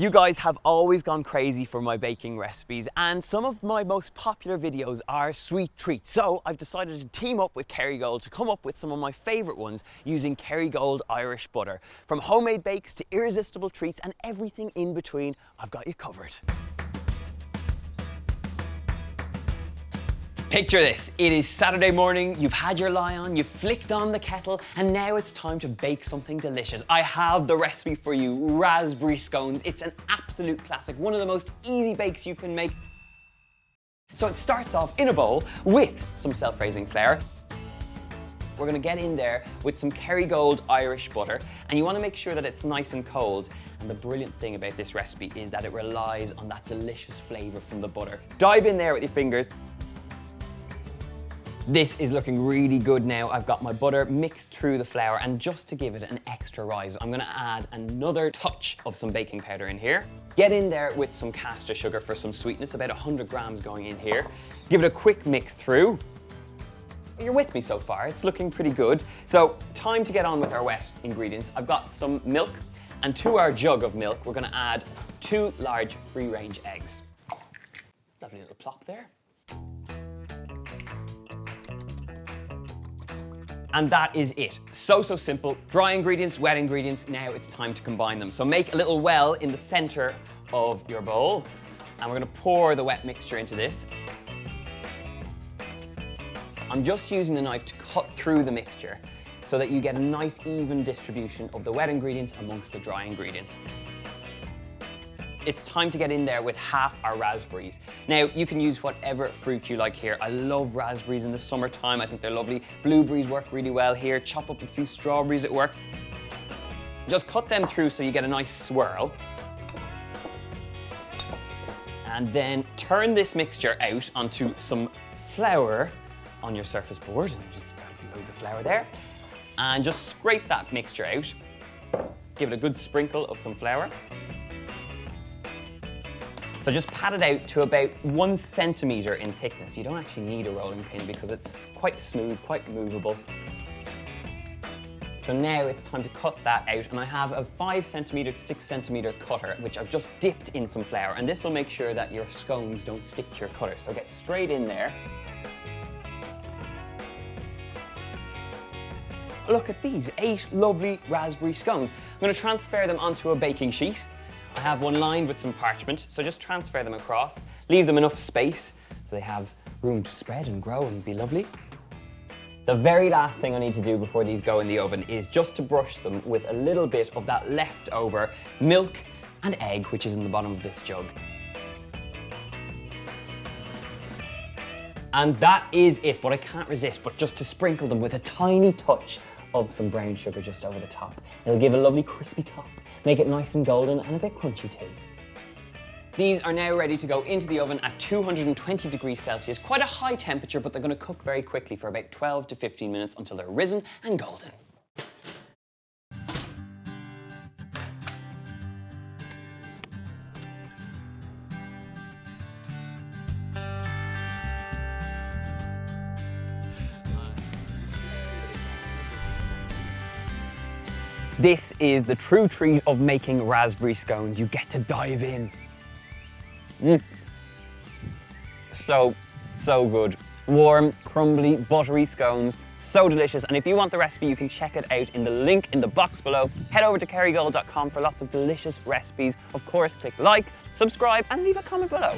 You guys have always gone crazy for my baking recipes, and some of my most popular videos are sweet treats. So I've decided to team up with Kerrygold to come up with some of my favourite ones using Kerrygold Irish butter. From homemade bakes to irresistible treats and everything in between, I've got you covered. Picture this, it is Saturday morning, you've had your lie on, you've flicked on the kettle, and now it's time to bake something delicious. I have the recipe for you, raspberry scones. It's an absolute classic, one of the most easy bakes you can make. So it starts off in a bowl with some self-raising flour. We're gonna get in there with some Kerrygold Irish butter, and you wanna make sure that it's nice and cold. And the brilliant thing about this recipe is that it relies on that delicious flavor from the butter. Dive in there with your fingers. This is looking really good now. I've got my butter mixed through the flour, and just to give it an extra rise, I'm gonna add another touch of some baking powder in here. Get in there with some caster sugar for some sweetness, about 100 grams going in here. Give it a quick mix through. You're with me so far, it's looking pretty good. So time to get on with our wet ingredients. I've got some milk, and to our jug of milk, we're gonna add 2 large free-range eggs. Lovely little plop there. And that is it. So simple. Dry ingredients, wet ingredients, now it's time to combine them. So make a little well in the center of your bowl, and we're gonna pour the wet mixture into this. I'm just using the knife to cut through the mixture so that you get a nice even distribution of the wet ingredients amongst the dry ingredients. It's time to get in there with half our raspberries. Now, you can use whatever fruit you like here. I love raspberries in the summertime. I think they're lovely. Blueberries work really well here. Chop up a few strawberries, it works. Just cut them through so you get a nice swirl. And then turn this mixture out onto some flour on your surface board. And just grab loads of flour there. And just scrape that mixture out. Give it a good sprinkle of some flour. So just pat it out to about 1 centimetre in thickness. You don't actually need a rolling pin because it's quite smooth, quite movable. So now it's time to cut that out, and I have a 5 centimetre to 6 centimetre cutter, which I've just dipped in some flour, and this will make sure that your scones don't stick to your cutter. So get straight in there. Look at these, 8 lovely raspberry scones. I'm going to transfer them onto a baking sheet. I have one lined with some parchment, so just transfer them across. Leave them enough space so they have room to spread and grow and be lovely. The very last thing I need to do before these go in the oven is just to brush them with a little bit of that leftover milk and egg, which is in the bottom of this jug. And that is it, but I can't resist but just to sprinkle them with a tiny touch of some brown sugar just over the top. It'll give a lovely crispy top, make it nice and golden and a bit crunchy too. These are now ready to go into the oven at 220 degrees Celsius, quite a high temperature, but they're going to cook very quickly for about 12 to 15 minutes until they're risen and golden. This is the true treat of making raspberry scones. You get to dive in. So good. Warm, crumbly, buttery scones. So delicious. And if you want the recipe, you can check it out in the link in the box below. Head over to kerrygold.com for lots of delicious recipes. Of course, click like, subscribe, and leave a comment below.